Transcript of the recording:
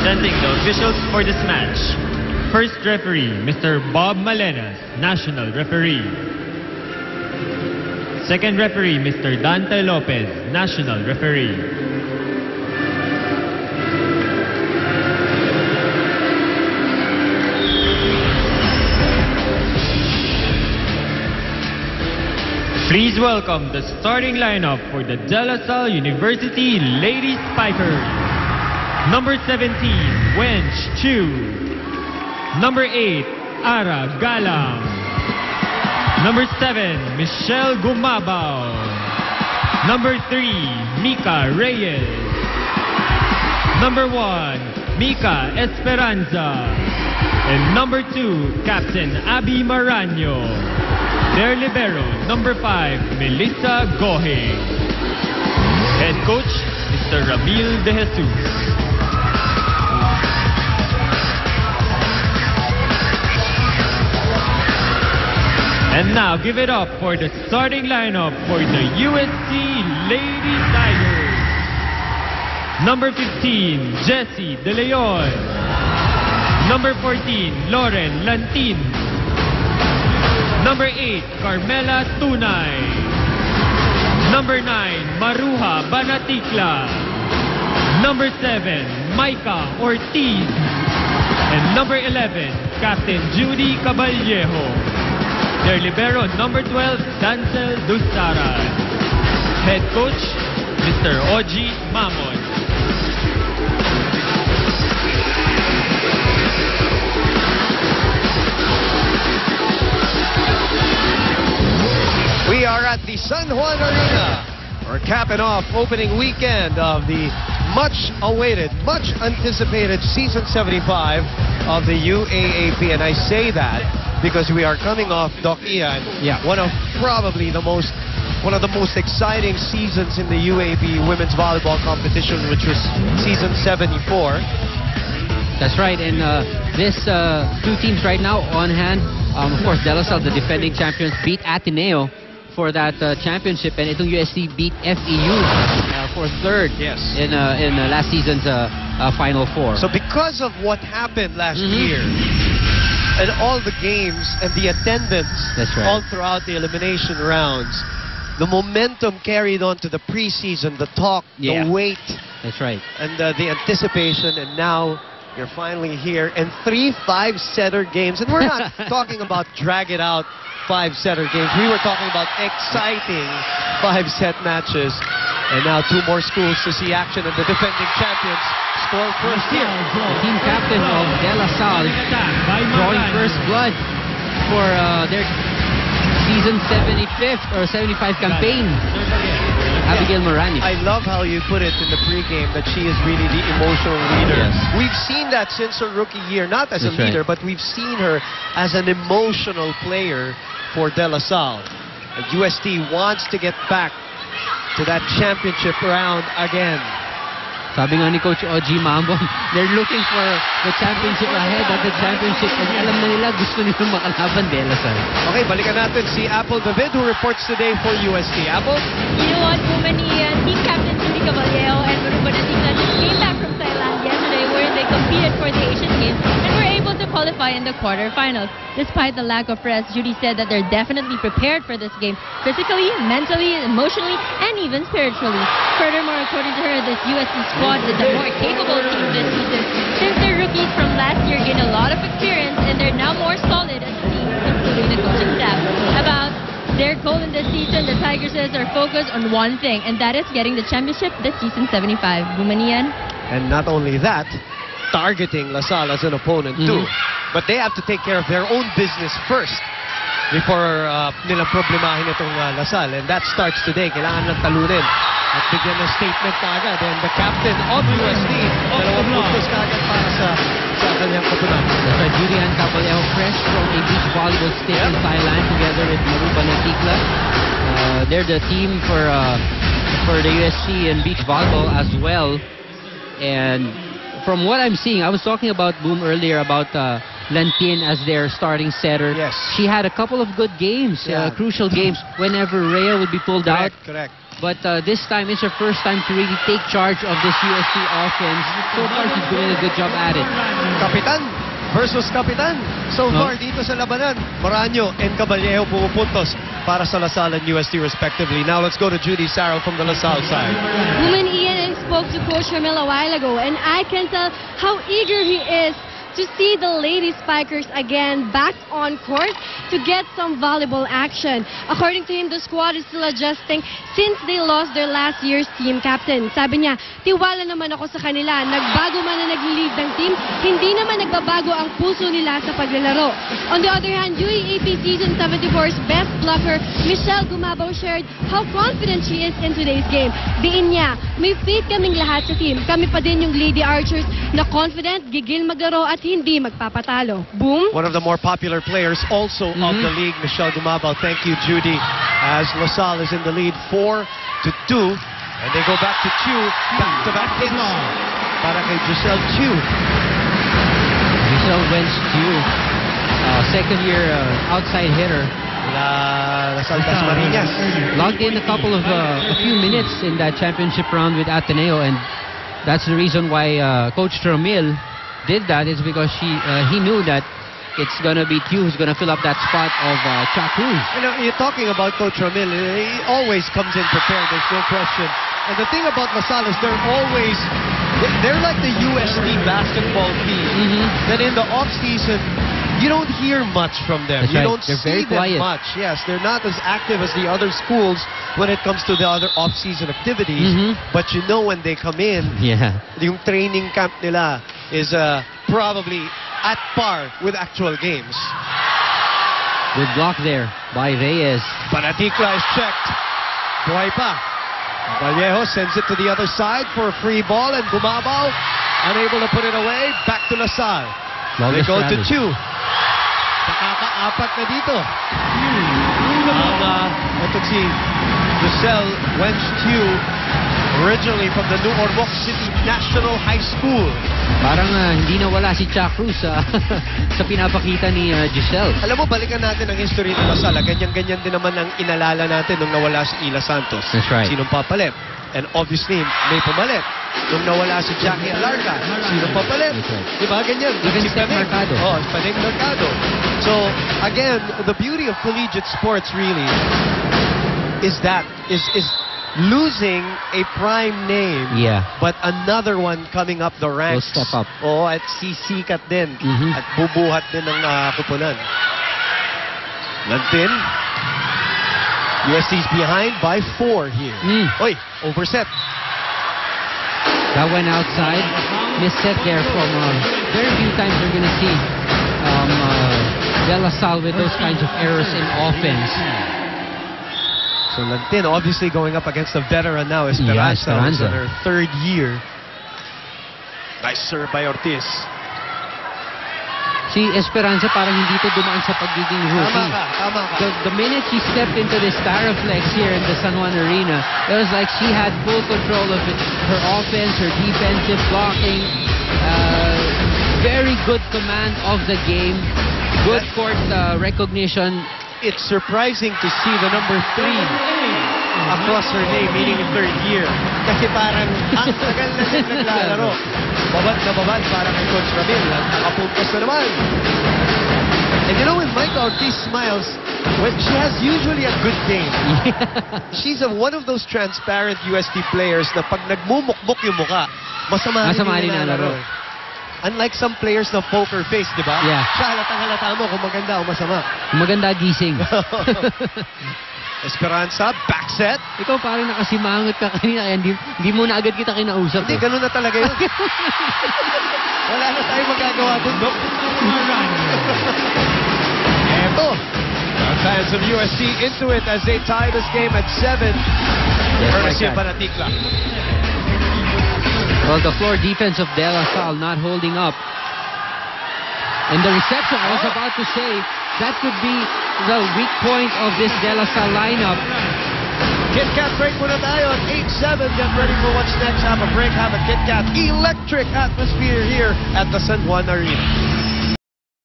Presenting the officials for this match. First referee, Mr. Bob Malenas, National Referee. Second referee, Mr. Dante Lopez, National Referee. Please welcome the starting lineup for the De La Salle University Ladies Pipers. Number 17, Wench Chu. Number 8, Ara Galang. Number 7, Michelle Gumabao. Number 3, Mika Reyes. Number 1, Mika Esperanza. And number 2, Captain Abby Marano. Their libero, number 5, Melissa Gohing. Head coach, Mr. Ramil De Jesus. And now, give it up for the starting lineup for the USC Lady Tigers. Number 15, Jessie De Leon. Number 14, Lauren Lantin. Number 8, Carmela Tunay. Number 9, Maruha Banatikla. Number 7, Micah Ortiz. And number 11, Captain Judy Caballejo. Their libero, number 12, Dancel Dustara. Head coach, Mr. Oji Mamon. We are at the San Juan Arena. We're capping off opening weekend of the much-awaited, much-anticipated Season 75 of the UAAP. And I say that because we are coming off, Doc Ian, one of the most exciting seasons in the UAAP women's volleyball competition, which was Season 74. That's right, and this two teams right now on hand, of course, De La Salle, the defending champions, beat Ateneo for that championship, and itong USC beat FEU for third in last season's Final Four. So because of what happened last year, and all the games and the attendance all throughout the elimination rounds, the momentum carried on to the preseason, the talk, the wait. That's right. And the anticipation, and now you're finally here. And 3 5-setter games. And we're not talking about drag-it-out 5-setter games. We were talking about exciting 5-set matches. And now 2 more schools to see action, and the defending champions score first here. The team captain of De La Salle drawing first blood for their season 75th or 75 campaign. Abigail Marani. I love how you put it in the pregame that she is really the emotional leader. We've seen that since her rookie year, not as a leader, but we've seen her as an emotional player for De La Salle. And UST wants to get back to that championship round again. Sabi nga ni Coach Oji Mamon, they're looking for the championship ahead of the championship. Kasi alam na nila, gusto nilang makalaban De La Salle. Okay, balikan natin si Apple David, who reports today for UST. Apple? You know what, Bumani, team captain Judy Caballejo and Maruha Banatikla just came back from Thailand yesterday, where they competed for the Asian Games and were able to qualify in the quarterfinals. Despite the lack of rest, Judy said that they're definitely prepared for this game, physically, mentally, emotionally, and even spiritually. Furthermore, according to her, this USC squad is a more capable team this season, since their rookies from last year gained a lot of experience and they're now more solid as a team, including the coaching staff. About their goal in this season, the Tigresses are focused on one thing, and that is getting the championship this season 75. Bumanian? And not only that, targeting La Salle as an opponent too. But they have to take care of their own business first before nilang problemahin itong La Salle. And that starts today. Kailangan lang talunin at bigyan ng statement kaagad. And the captain of UST, dalawang puntos kaagad para sa kanyang kapunan. That's right, Judy and Caballejo, fresh from a beach volleyball stint in Thailand together with Maruha Banatikla. They're the team for the USC and beach volleyball as well. And from what I'm seeing, I was talking about Boom earlier about Lantin as their starting setter. Yes. She had a couple of good games, crucial games, whenever Rhea would be pulled out. Correct. But this time, it's her first time to really take charge of this UST offense. So far, she's doing a good job at it. Kapitan versus Kapitan. So far, dito sa labanan, Moraño and Caballero pumupuntos para sa LaSalle and UST respectively. Now let's go to Judy Sarro from the LaSalle side. Woman Ian spoke to Coach Ramil a while ago, and I can tell how eager he is to see the Lady Spikers again back on court to get some volleyball action. According to him, the squad is still adjusting since they lost their last year's team captain. Sabi niya, tiwala naman ako sa kanila. Nagbago man na nag-lead ng team, hindi naman nagbabago ang puso nila sa paglalaro. On the other hand, UAAP Season 74's best blocker, Michelle Gumabaw, shared how confident she is in today's game. Diin niya, may faith kaming lahat sa team. Kami pa din yung Lady Archers na confident, gigil maglaro at hindi magpapatalo. Boom! One of the more popular players also of the league, Michelle Gumabaw. Thank you, Judy, as LaSalle is in the lead 4-2. And they go back to Chu, back-to-back hits para kay Giselle Chu. Giselle Wentz Chu, second-year outside hitter. LaSalle Dasmariñas. Logged in a few minutes in that championship round with Ateneo, and that's the reason why Coach Ramil did that. Is because he knew that it's gonna be Q who's gonna fill up that spot of Cha Cruz. You know, you're talking about Coach Ramil. He always comes in prepared. There's no question. And the thing about LaSalle is they're like the USD basketball team. That in the off season, you don't hear much from them. That's you right. don't They're see very them quiet. much. Yes, they're not as active as the other schools when it comes to the other off-season activities. But you know when they come in, yung training camp nila is probably at par with actual games. Good block there by Reyes. Panaticla is checked. Buhay pa. Vallejo sends it to the other side for a free ball, and Gumabaw unable to put it away. Back to LaSalle. They go to Chu. Nakaka-apat na dito. Ito si Giselle Wentz Chu, originally from the New Ormoc City National High School. Parang hindi nawala si Cha Cruz sa pinapakita ni Giselle. Alam mo, balikan natin ang history ng LaSalle. Ganyan-ganyan din naman ang inalala natin nung nawala si Ila Santos. That's right. Sinong papalit? And obviously, may pumalit. Nung nawala si Jackie Alarga, sinong papalit? Diba? Ganyan. Even Steph Mercado. Oh, Paneng Mercado. So, again, the beauty of collegiate sports really is losing a prime name, but another one coming up the ranks. Will step up. Oh, at sisikat din. At bubuhat din ng kupunan. Lantin. UST's behind by 4 here. Oy, overset. That went outside. Misset there from very few times we're going to see De La Salle with those kinds of errors in offense. So Lantin obviously going up against a veteran now, Esperanza. Who's in her 3rd year. Nice serve by Ortiz. Si Esperanza parang hindi to dumaan sa pagiging rookie. Tama ka. The minute she stepped into this Staraflex here in the San Juan Arena, it was like she had full control of her offense, her defensive blocking, very good command of the game, good court recognition. It's surprising to see the number 3 across her name, meaning in 3rd year. Kasi parang ang tagal na siya naglalaro. Babad na babad para kay Coach Ramil. Nakapuntos na naman. And you know, when Micah Ortiz smiles, when she has usually a good game. She's one of those transparent UST players na pag nagmumukbok yung muka, masama rin ang laro. Unlike some players na poker face, di ba? Yeah. Siya halatang-halata mo kung maganda o masama. Maganda gising. Esperanza, back set. Ikaw parang nakasimangot ka kanina kaya hindi mo na agad kita kinausap. Hindi, ganun na talaga yun. Wala na tayong magagawa dun, Dok. Eto, the fans of USC into it as they tie this game at 7. Courtesy of Panaticla. Well, the floor defense of De La Salle not holding up. And the reception, I was about to say, that could be the weak point of this De La Salle lineup. Kit Kat break muna tayo at 8-7. Get ready for what's next. Have a break, have a Kit Kat electric atmosphere here at the San Juan Arena.